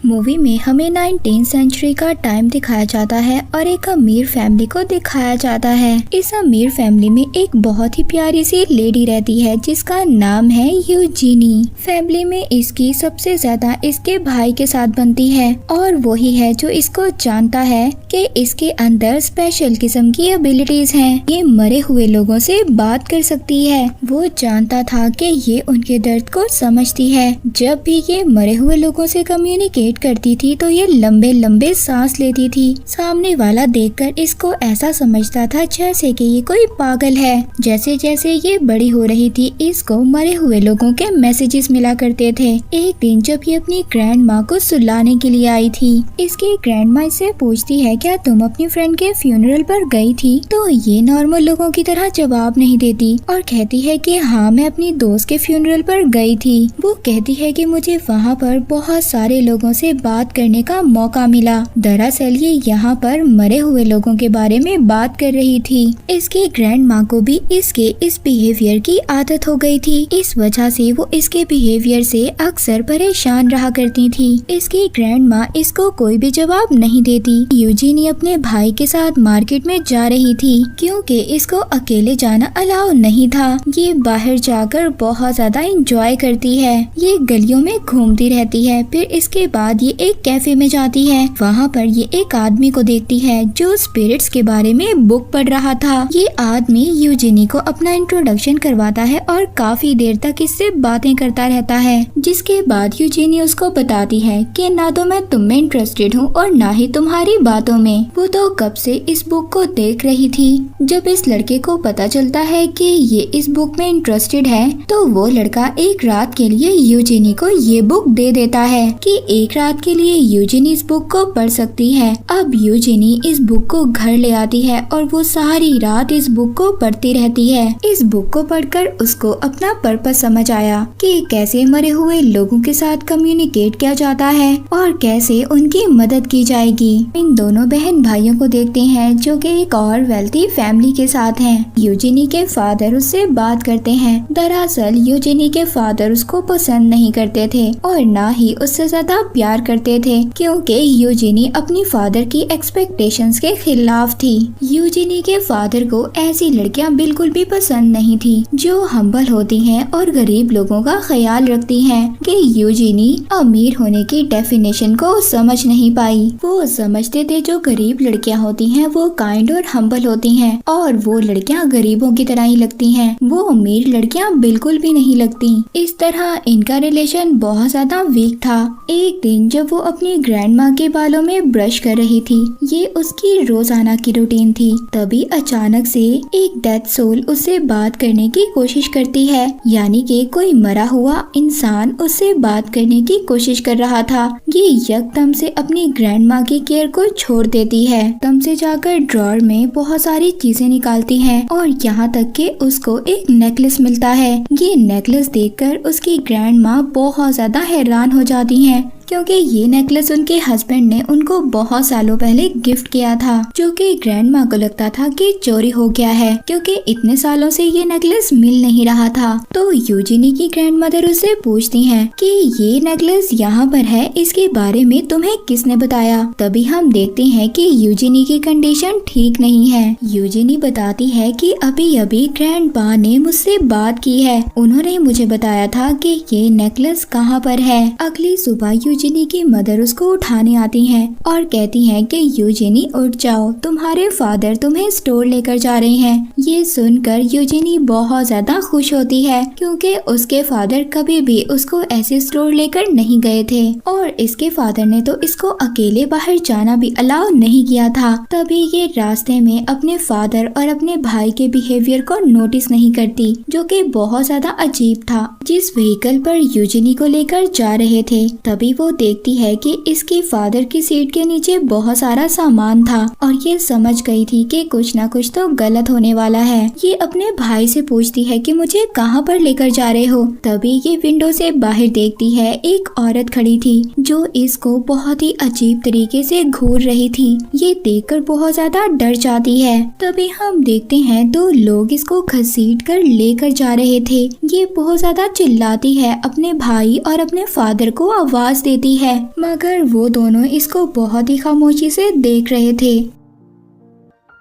Movie में हमें 19th century का टाइम दिखाया जाता है और एक अमीर फैमिली को दिखाया जाता है। इस अमीर फैमिली में एक बहुत ही प्यारी सी लेडी रहती है जिसका नाम है यूजीनी। फैमिली में इसकी सबसे ज्यादा इसके भाई के साथ बनती है और वही है जो इसको जानता है कि इसके अंदर स्पेशल किस्म की एबिलिटीज हैं। ये मरे हुए लोगों से बात कर सकती है। वो जानता था कि ये उनके दर्द को समझती है। जब भी ये मरे हुए लोगों से कम्युनिकेट करती थी तो ये लंबे लंबे सांस लेती थी। सामने वाला देखकर इसको ऐसा समझता था जैसे कि ये कोई पागल है। जैसे जैसे ये बड़ी हो रही थी इसको मरे हुए लोगों के मैसेजेस मिला करते थे। एक दिन जब ये अपनी ग्रैंड माँ को सुलाने के लिए आई थी, इसकी ग्रैंड माँ इससे पूछती है क्या तुम अपनी फ्रेंड के फ्यूनरल पर गई थी? तो ये नॉर्मल लोगों की तरह जवाब नहीं देती और कहती है कि हाँ मैं अपनी दोस्त के फ्यूनरल पर गई थी। वो कहती है कि मुझे वहाँ पर बहुत सारे लोगों से बात करने का मौका मिला। दरअसल ये यहाँ पर मरे हुए लोगों के बारे में बात कर रही थी। इसकी ग्रैंड माँ को भी इसके इस बिहेवियर की आदत हो गई थी। इस वजह से वो इसके बिहेवियर से अक्सर परेशान रहा करती थी। इसकी ग्रैंड माँ इसको कोई भी जवाब नहीं देती। यूजीनी अपने भाई के साथ मार्केट में जा रही थी क्योंकि इसको अकेले जाना अलाउ नहीं था। ये बाहर जाकर बहुत ज्यादा एंजॉय करती है। ये गलियों में घूमती रहती है। फिर इसके बाद ये एक कैफे में जाती है। वहाँ पर ये एक आदमी को देखती है जो स्पिरिट्स के बारे में बुक पढ़ रहा था। ये आदमी यूजीनी को अपना इंट्रोडक्शन करवाता है और काफी देर तक इससे बातें करता रहता है। जिसके बाद यूजीनी उसको बताती है कि ना तो मैं तुम में इंटरेस्टेड हूँ और ना ही तुम्हारी बातों में। वो तो कब से इस बुक को देख रही थी। जब इस लड़के को पता चलता है कि ये इस बुक में इंटरेस्टेड है तो वो लड़का एक रात के लिए यूजीनी को ये बुक दे देता है कि एक रात के लिए यूजीनी इस बुक को पढ़ सकती है। अब यूजीनी इस बुक को घर ले आती है और वो सारी रात इस बुक को पढ़ती रहती है। इस बुक को पढ़कर उसको अपना पर्पस समझ आया कि कैसे मरे हुए लोगों के साथ कम्युनिकेट किया जाता है और कैसे उनकी मदद की जाएगी। इन दोनों बहन भाइयों को देखते हैं जो कि एक और वेल्थी फैमिली के साथ हैं। यूजीनी के फादर उससे बात करते हैं। दरअसल यूजीनी के फादर उसको पसंद नहीं करते थे और ना ही उससे ज्यादा प्यार करते थे क्योंकि यूजीनी अपनी फादर की एक्सपेक्टेशंस के खिलाफ थी। यूजीनी के फादर को ऐसी लड़कियां बिल्कुल भी पसंद नहीं थी जो हम्बल होती हैं और गरीब लोगों का ख्याल रखती हैं। कि यूजीनी अमीर होने की डेफिनेशन को समझ नहीं पाई। वो समझते थे जो गरीब लड़कियां होती हैं वो काइंड और हम्बल होती हैं और वो लड़कियां गरीबों की तरह ही लगती हैं। वो अमीर लड़कियां बिल्कुल भी नहीं लगती। इस तरह इनका रिलेशन बहुत ज्यादा वीक था। एक दिन जब वो अपनी ग्रैंड माँ के बालों में ब्रश कर रही थी, ये उसकी रोजाना की रूटीन थी। तभी अचानक से एक डेथ सोल उससे बात करने की कोशिश करती है। यानी कि कोई मरा हुआ इंसान उससे बात करने की कोशिश कर रहा था। ये यकदम से अपनी ग्रैंड माँ की केयर को छोड़ देती है। तम से जाकर ड्रॉर में बहुत सारी चीजें निकालती है और यहाँ तक कि उसको एक नेकलेस मिलता है। ये नेकलेस देखकर उसकी ग्रैंड माँ बहुत ज्यादा हैरान हो जाती है क्योंकि ये नेकलेस उनके हस्बैंड ने उनको बहुत सालों पहले गिफ्ट किया था, जो कि ग्रैंड माँ को लगता था कि चोरी हो गया है क्योंकि इतने सालों से ये नेकलेस मिल नहीं रहा था। तो यूजीनी की ग्रैंड मदर उससे पूछती हैं कि ये नेकलेस यहाँ पर है, इसके बारे में तुम्हें किसने बताया? तभी हम देखते हैं कि यूजीनी की कंडीशन ठीक नहीं है। यूजीनी बताती है कि अभी अभी ग्रैंड पा ने मुझसे बात की है। उन्होंने मुझे बताया था कि ये नेकलेस कहाँ पर है। अगली सुबह यूजीनी की मदर उसको उठाने आती हैं और कहती हैं कि यूजीनी उठ जाओ, तुम्हारे फादर तुम्हें स्टोर लेकर जा रहे हैं। ये सुनकर यूजीनी बहुत ज्यादा खुश होती है क्योंकि उसके फादर कभी भी उसको ऐसे स्टोर लेकर नहीं गए थे और इसके फादर ने तो इसको अकेले बाहर जाना भी अलाउ नहीं किया था। तभी ये रास्ते में अपने फादर और अपने भाई के बिहेवियर को नोटिस नहीं करती जो कि बहुत ज्यादा अजीब था। जिस व्हीकल पर यूजीनी को लेकर जा रहे थे तभी वो देखती है कि इसके फादर की सीट के नीचे बहुत सारा सामान था और ये समझ गई थी कि कुछ ना कुछ तो गलत होने वाला है। ये अपने भाई से पूछती है कि मुझे कहाँ पर लेकर जा रहे हो। तभी ये विंडो से बाहर देखती है एक औरत खड़ी थी जो इसको बहुत ही अजीब तरीके से घूर रही थी। ये देखकर बहुत ज्यादा डर जाती है। तभी हम देखते हैं दो लोग इसको घसीट कर लेकर जा रहे थे। ये बहुत ज्यादा चिल्लाती है, अपने भाई और अपने फादर को आवाज देती है, मगर वो दोनों इसको बहुत ही खामोशी से देख रहे थे।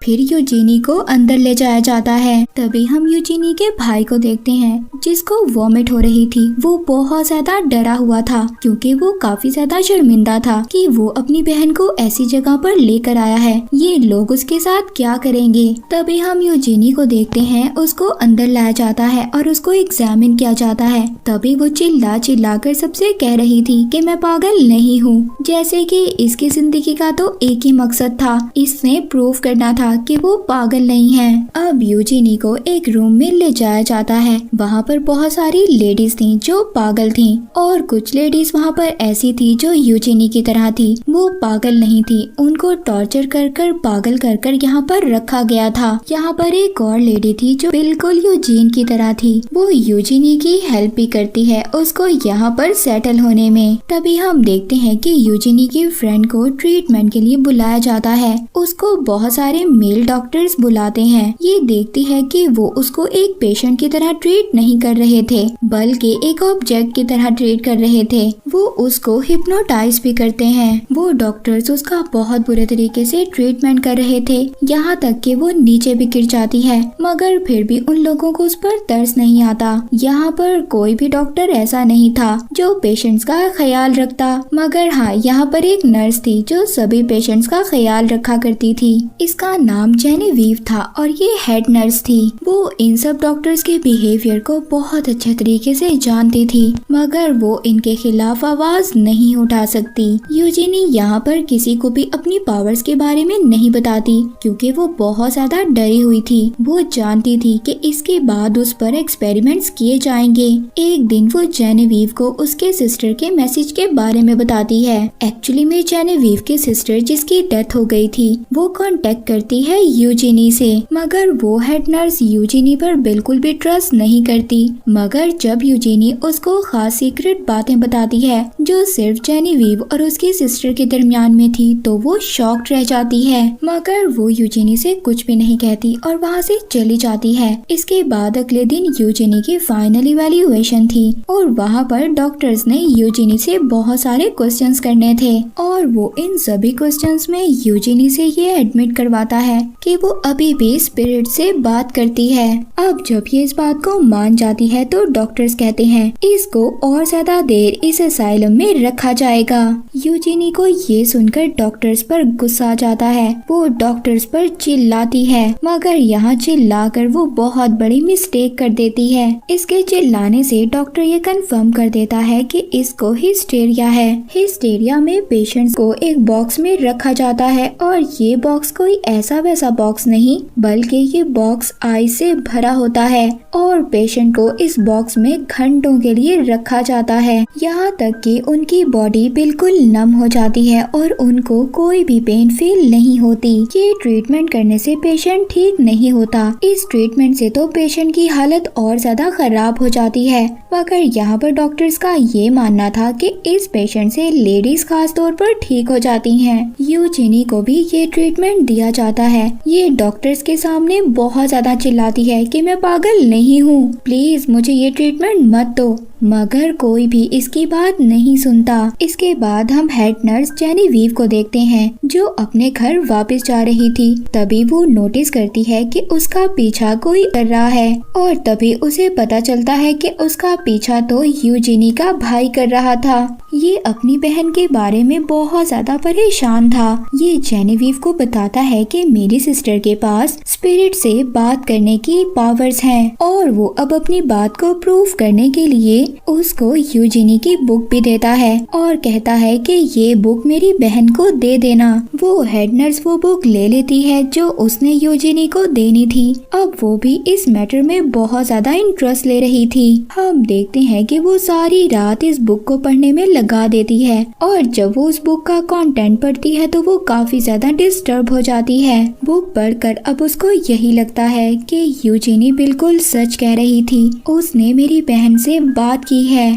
फिर यूजीनी को अंदर ले जाया जाता है। तभी हम यूजीनी के भाई को देखते हैं जिसको वॉमिट हो रही थी। वो बहुत ज्यादा डरा हुआ था क्योंकि वो काफी ज्यादा शर्मिंदा था कि वो अपनी बहन को ऐसी जगह पर लेकर आया है, ये लोग उसके साथ क्या करेंगे। तभी हम यूजीनी को देखते हैं, उसको अंदर लाया जाता है और उसको एग्जामिन किया जाता है। तभी वो चिल्ला चिल्ला कर सबसे कह रही थी कि मैं पागल नहीं हूँ, जैसे कि इसकी जिंदगी का तो एक ही मकसद था, इसने प्रूव करना था कि वो पागल नहीं है। अब यूजीनी को एक रूम में ले जाया जाता है। वहाँ पर बहुत सारी लेडीज थी जो पागल थी और कुछ लेडीज वहाँ पर ऐसी थी जो यूजीनी की तरह थी, वो पागल नहीं थी। उनको टॉर्चर कर कर पागल कर कर यहाँ पर रखा गया था। यहाँ पर एक और लेडी थी जो बिल्कुल यूजीन की तरह थी। वो यूजीनी की हेल्प भी करती है उसको यहाँ पर सेटल होने में। तभी हम देखते हैं कि यूजीनी की फ्रेंड को ट्रीटमेंट के लिए बुलाया जाता है। उसको बहुत सारे मेल डॉक्टर्स बुलाते हैं। ये देखती है कि वो उसको एक पेशेंट की तरह ट्रीट नहीं कर रहे थे, बल्कि एक ऑब्जेक्ट की तरह ट्रीट कर रहे थे। वो उसको हिप्नोटाइज भी करते हैं। वो डॉक्टर्स उसका बहुत बुरे तरीके से ट्रीटमेंट कर रहे थे, यहाँ तक कि वो नीचे भी गिर जाती है, मगर फिर भी उन लोगों को उस पर तरस नहीं आता। यहाँ पर कोई भी डॉक्टर ऐसा नहीं था जो पेशेंट्स का ख्याल रखता, मगर हाँ, यहाँ पर एक नर्स थी जो सभी पेशेंट्स का ख्याल रखा करती थी। इसका नाम जेनेवीव था और ये हेड नर्स थी। वो इन सब डॉक्टर्स के बिहेवियर को बहुत अच्छे तरीके से जानती थी, मगर वो इनके खिलाफ आवाज नहीं उठा सकती। यूजीनी यहाँ पर किसी को भी अपनी पावर्स के बारे में नहीं बताती क्योंकि वो बहुत ज्यादा डरी हुई थी। वो जानती थी कि इसके बाद उस पर एक्सपेरिमेंट्स किए जाएंगे। एक दिन वो जेनेवीव को उसके सिस्टर के मैसेज के बारे में बताती है। एक्चुअली में जेनेवीव के सिस्टर जिसकी डेथ हो गई थी, वो कांटेक्ट करती है यूजीनी से, मगर वो हेड नर्स यूजीनी पर बिल्कुल भी ट्रस्ट नहीं करती। मगर जब यूजीनी उसको खास सीक्रेट बातें बताती है जो सिर्फ जेनेवीव और उसकी सिस्टर के दरमियान में थी, तो वो शॉक्ड रह जाती है, मगर वो यूजीनी से कुछ भी नहीं कहती और वहाँ से चली जाती है। इसके बाद अगले दिन यूजीनी की फाइनल इवैल्यूएशन थी और वहाँ पर डॉक्टर्स ने यूजीनी से बहुत सारे क्वेश्चंस करने थे और वो इन सभी क्वेश्चंस में यूजीनी से ये एडमिट करवाता है कि वो अभी भी स्पिरिट से बात करती है। अब जब ये इस बात को मान जाती है तो डॉक्टर्स कहते हैं इसको और ज्यादा देर इस असाइलम में रखा जाएगा। यूजीनी को ये सुनकर डॉक्टर्स पर गुस्सा आ जाता है। वो डॉक्टर्स पर चिल्लाती है, मगर यहाँ चिल्लाकर वो बहुत बड़ी मिस्टेक कर देती है। इसके चिल्लाने से डॉक्टर ये कंफर्म कर देता है कि इसको हिस्टेरिया है। हिस्टेरिया में पेशेंट्स को एक बॉक्स में रखा जाता है और ये बॉक्स कोई ऐसा वैसा बॉक्स नहीं, बल्कि ये बॉक्स आइस से भरा होता है और पेशेंट को इस बॉक्स में घंटों के लिए रखा जाता है, यहाँ तक कि उनकी बॉडी बिल्कुल नम हो जाती है और उनको कोई भी पेन फील नहीं होती। ये ट्रीटमेंट करने से पेशेंट ठीक नहीं होता। इस ट्रीटमेंट से तो पेशेंट की हालत और ज्यादा खराब हो जाती है, मगर यहाँ पर डॉक्टर्स का ये मानना था कि इस पेशेंट से लेडीज खास तौर पर ठीक हो जाती हैं। यूजीनी को भी ये ट्रीटमेंट दिया जाता है। ये डॉक्टर्स के सामने बहुत ज्यादा चिल्लाती है कि मैं पागल नहीं हूँ, प्लीज मुझे ये ट्रीटमेंट मत दो, मगर कोई भी इसकी बात नहीं सुनता। इसके बाद हम हेड नर्स जेनेवीव को देखते हैं जो अपने घर वापस जा रही थी। तभी वो नोटिस करती है कि उसका पीछा कोई कर रहा है और तभी उसे पता चलता है कि उसका पीछा तो यूजीनी का भाई कर रहा था। ये अपनी बहन के बारे में बहुत ज्यादा परेशान था। ये जेनेवीव को बताता है कि मेरी सिस्टर के पास स्पिरिट से बात करने की पावर्स हैं और वो अब अपनी बात को प्रूव करने के लिए उसको यूजीनी की बुक भी देता है और कहता है कि ये बुक मेरी बहन को दे देना। वो हेड नर्स वो बुक ले लेती है जो उसने यूजीनी को देनी थी। अब वो भी इस मैटर में बहुत ज्यादा इंटरेस्ट ले रही थी। हम देखते हैं कि वो सारी रात इस बुक को पढ़ने में लगा देती है और जब वो उस बुक का कंटेंट पढ़ती है तो वो काफी ज्यादा डिस्टर्ब हो जाती है। बुक पढ़कर अब उसको यही लगता है कि यूजीनी बिल्कुल सच कह रही थी, उसने मेरी बहन से बात की है।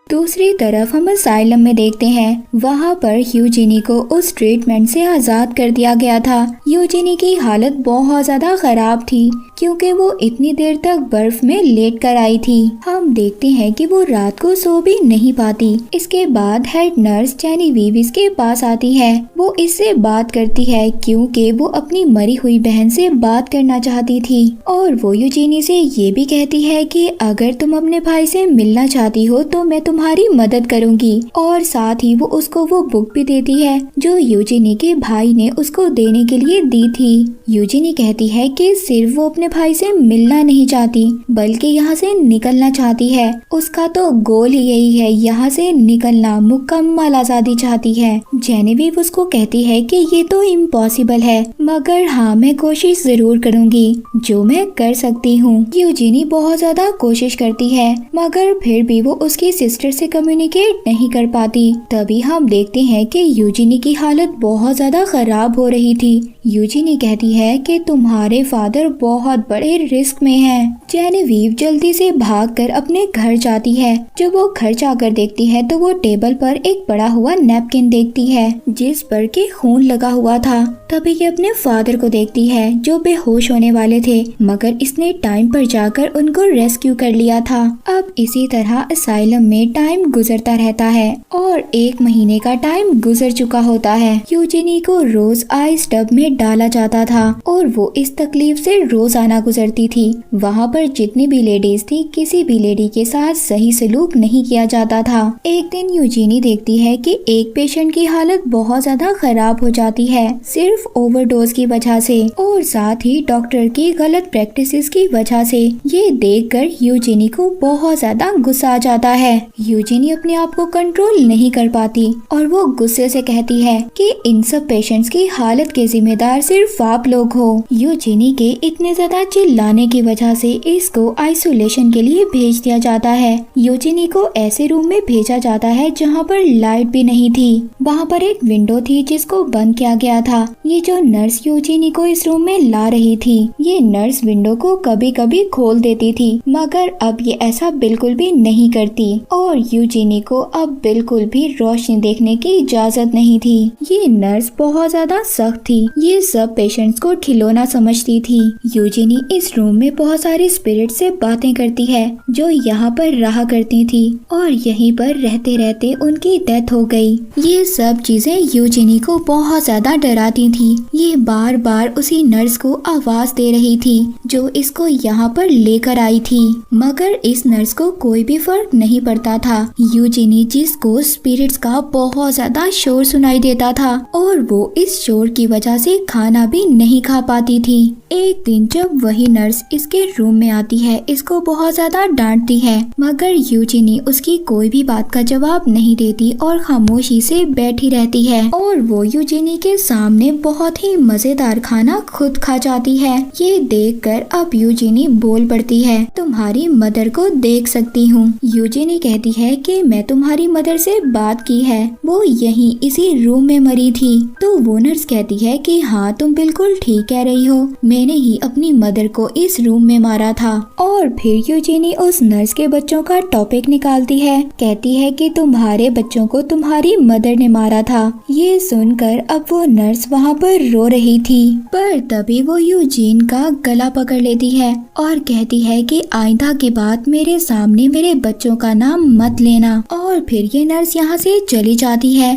दूसरी तरफ हम असाइलम में देखते हैं, वहाँ पर यूजीनी को उस ट्रीटमेंट से आजाद कर दिया गया था। यूजीनी की हालत बहुत ज्यादा खराब थी। क्योंकि वो इतनी देर तक बर्फ में लेट कर आई थी। हम देखते हैं कि वो रात को सो भी नहीं पाती। इसके बाद हेड नर्स जेनेविव इसके पास आती है। वो इससे बात करती है क्योंकि वो अपनी मरी हुई बहन से बात करना चाहती थी और वो यूजीनी से ये भी कहती है कि अगर तुम अपने भाई से मिलना चाहती हो तो मैं तुम्हारी मदद करूंगी। और साथ ही वो उसको वो बुक भी देती है जो यूजीनी के भाई ने उसको देने के लिए दी थी। यूजीनी कहती है कि सिर्फ वो अपने भाई से मिलना नहीं चाहती बल्कि यहाँ से निकलना चाहती है। उसका तो गोल ही यही है, यहाँ से निकलना, मुकम्मल आजादी चाहती है। जेनेविव उसको कहती है कि ये तो इम्पॉसिबल है, मगर हाँ मैं कोशिश जरूर करूंगी जो मैं कर सकती हूँ। यूजीनी बहुत ज्यादा कोशिश करती है मगर फिर भी वो उसकी सिस्टर से कम्युनिकेट नहीं कर पाती। तभी हम देखते हैं कि यूजीनी की हालत बहुत ज्यादा खराब हो रही थी। यूजीनी कहती है कि तुम्हारे फादर बहुत बड़े रिस्क में हैं। जेनेविव जल्दी से भागकर अपने घर जाती है। जब वो घर जाकर देखती है तो वो टेबल पर एक पड़ा हुआ नैपकिन देखती है जिस पर के खून लगा हुआ था। तभी ये अपने फादर को देखती है जो बेहोश होने वाले थे, मगर इसने टाइम पर जाकर उनको रेस्क्यू कर लिया था। अब इसी तरह असाइलम में टाइम गुजरता रहता है और 1 महीने का टाइम गुजर चुका होता है। यूजीनी को रोज आइस टब में डाला जाता था और वो इस तकलीफ से रोजाना गुजरती थी। वहाँ पर जितनी भी लेडीज थी, किसी भी लेडी के साथ सही सलूक नहीं किया जाता था। एक दिन यूजीनी देखती है कि एक पेशेंट की हालत बहुत ज्यादा खराब हो जाती है सिर्फ ओवरडोज की वजह से और साथ ही डॉक्टर की गलत प्रैक्टिसेस की वजह से। ये देखकर यूजीनी को बहुत ज्यादा गुस्सा आ जाता है। यूजीनी अपने आप को कंट्रोल नहीं कर पाती और वो गुस्से से कहती है कि इन सब पेशेंट्स की हालत के जिम्मेदार सिर्फ आप लोग हो। यूजीनी के इतने ज्यादा चिल्लाने की वजह से इसको आइसोलेशन के लिए भेज दिया जाता है। यूजीनी को ऐसे रूम में भेजा जाता है जहाँ पर लाइट भी नहीं थी। वहाँ पर एक विंडो थी जिसको बंद किया गया था। ये जो नर्स यूजीनी को इस रूम में ला रही थी, ये नर्स विंडो को कभी कभी खोल देती थी मगर अब ये ऐसा बिल्कुल भी नहीं करती और यूजीनी को अब बिल्कुल भी रोशनी देखने की इजाजत नहीं थी। ये नर्स बहुत ज्यादा सख्त थी। ये सब पेशेंट्स को खिलौना समझती थी। यूजीनी इस रूम में बहुत सारे स्पिरिट से बातें करती है जो यहाँ पर रहा करती थी और यहीं पर रहते रहते उनकी डेथ हो गई। ये सब चीजें यूजीनी को बहुत ज्यादा डराती थी। ये बार बार उसी नर्स को आवाज दे रही थी जो इसको यहाँ पर लेकर आई थी, मगर इस नर्स को कोई भी फर्क नहीं पड़ता था। यूजीनी जिसको स्पिरिट्स का बहुत ज्यादा शोर सुनाई देता था और वो इस शोर की वजह से खाना भी नहीं खा पाती थी। एक दिन जब वही नर्स इसके रूम में आती है, इसको बहुत ज्यादा डांटती है मगर यूजीनी उसकी कोई भी बात का जवाब नहीं देती और खामोशी से बैठी रहती है और वो यूजीनी के सामने बहुत ही मजेदार खाना खुद खा जाती है। ये देखकर अब यूजीनी बोल पड़ती है, तुम्हारी मदर को देख सकती हूँ। यूजीनी कहती है कि मैं तुम्हारी मदर से बात की है, वो यहीं इसी रूम में मरी थी। तो वो नर्स कहती है कि हाँ तुम बिल्कुल ठीक कह रही हो, मैंने ही अपनी मदर को इस रूम में मारा था। और फिर यूजीनी उस नर्स के बच्चों का टॉपिक निकालती है, कहती है कि तुम्हारे बच्चों को तुम्हारी मदर ने मारा था। ये सुनकर अब वो नर्स वहाँ पर रो रही थी, पर तभी वो यूजीन का गला पकड़ लेती है और कहती है कि आइंदा की बात मेरे सामने मेरे बच्चों का नाम मत लेना। और फिर ये नर्स यहाँ से चली जाती है।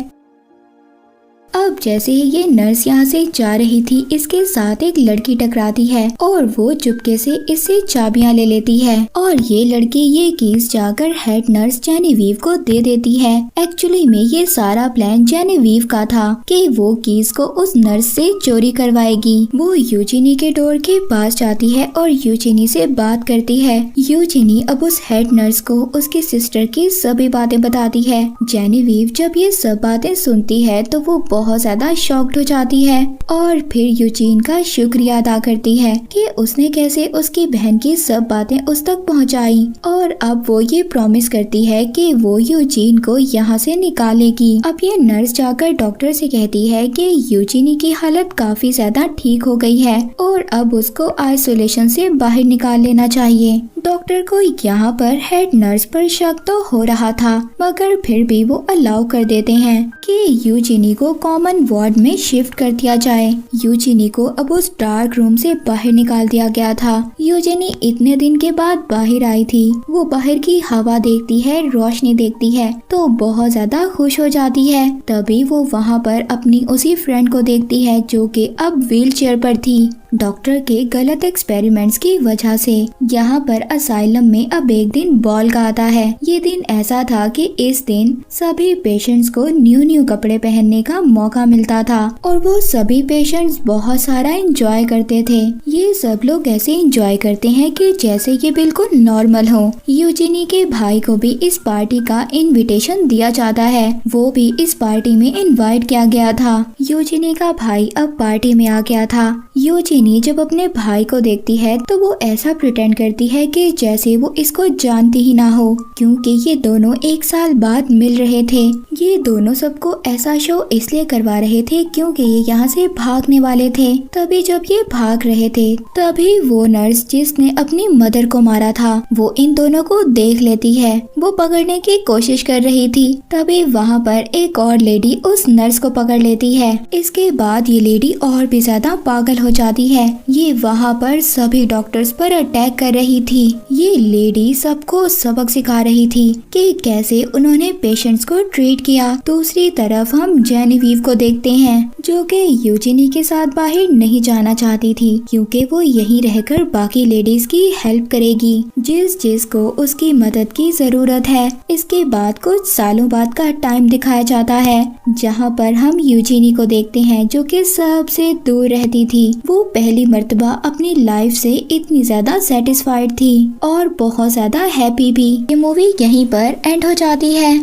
अब जैसे ही ये नर्स यहाँ से जा रही थी, इसके साथ एक लड़की टकराती है और वो चुपके से इससे चाबियां ले लेती है और ये लड़की ये कीज जाकर हेड नर्स जेनेविव को दे देती है। एक्चुअली में ये सारा प्लान जेनेविव का था कि वो कीज को उस नर्स से चोरी करवाएगी। वो यूजीनी के डोर के पास जाती है और यूजीनी से बात करती है। यूजीनी अब उस हेड नर्स को उसकी सिस्टर की सभी बातें बताती है। जेनेविव जब ये सब बातें सुनती है तो वो बहुत ज्यादा शॉक्ड हो जाती है और फिर यूजीन का शुक्रिया अदा करती है कि उसने कैसे उसकी बहन की सब बातें उस तक पहुंचाई। और अब वो ये प्रॉमिस करती है कि वो यूजीन को यहाँ से निकालेगी। अब ये नर्स जाकर डॉक्टर से कहती है कि यूजीनी की हालत काफी ज्यादा ठीक हो गई है और अब उसको आइसोलेशन से बाहर निकाल लेना चाहिए। डॉक्टर को यहाँ पर हेड नर्स पर शक तो हो रहा था, मगर फिर भी वो अलाउ कर देते हैं कि यूजीनी को कॉमन वार्ड में शिफ्ट कर दिया जाए। यूजिनी को अब उस डार्क रूम से बाहर निकाल दिया गया था। यूजिनी इतने दिन के बाद बाहर आई थी। वो बाहर की हवा देखती है, रोशनी देखती है तो बहुत ज्यादा खुश हो जाती है। तभी वो वहाँ पर अपनी उसी फ्रेंड को देखती है जो कि अब व्हील चेयर पर थी। डॉक्टर के गलत एक्सपेरिमेंट्स की वजह से यहाँ पर असाइलम में अब एक दिन बॉल का आता है। ये दिन ऐसा था कि इस दिन सभी पेशेंट्स को न्यू कपड़े पहनने का मौका मिलता था और वो सभी पेशेंट्स बहुत सारा एंजॉय करते थे। ये सब लोग ऐसे एंजॉय करते हैं कि जैसे ये बिल्कुल नॉर्मल हो। यूजिनी के भाई को भी इस पार्टी का इनविटेशन दिया जाता है। वो भी इस पार्टी में इनवाइट किया गया था। यूजिनी का भाई अब पार्टी में आ गया था। यूजिनी जब अपने भाई को देखती है तो वो ऐसा प्रिटेंड करती है कि जैसे वो इसको जानती ही ना हो, क्योंकि ये दोनों एक साल बाद मिल रहे थे। ये दोनों सबको ऐसा शो इसलिए करवा रहे थे क्योंकि ये यहाँ से भागने वाले थे। तभी जब ये भाग रहे थे तभी वो नर्स जिसने अपनी मदर को मारा था वो इन दोनों को देख लेती है। वो पकड़ने की कोशिश कर रही थी। तभी वहाँ पर एक और लेडी उस नर्स को पकड़ लेती है। इसके बाद ये लेडी और भी ज्यादा पागल हो जाती है। ये वहाँ पर सभी डॉक्टर्स पर अटैक कर रही थी। ये लेडी सबको सबक सिखा रही थी कि कैसे उन्होंने पेशेंट्स को ट्रीट किया। दूसरी तरफ हम जेनेविव को देखते हैं जो कि यूजिनी के साथ बाहर नहीं जाना चाहती थी क्योंकि वो यहीं रहकर बाकी लेडीज की हेल्प करेगी जिसको उसकी मदद की जरूरत है। इसके बाद कुछ सालों बाद का टाइम दिखाया जाता है जहाँ पर हम यूजिनी को देखते हैं जो कि सबसे दूर रहती थी। वो पहली मर्तबा अपनी लाइफ से इतनी ज्यादा सेटिस्फाइड थी और बहुत ज्यादा हैप्पी भी। ये मूवी यहीं पर एंड हो जाती है।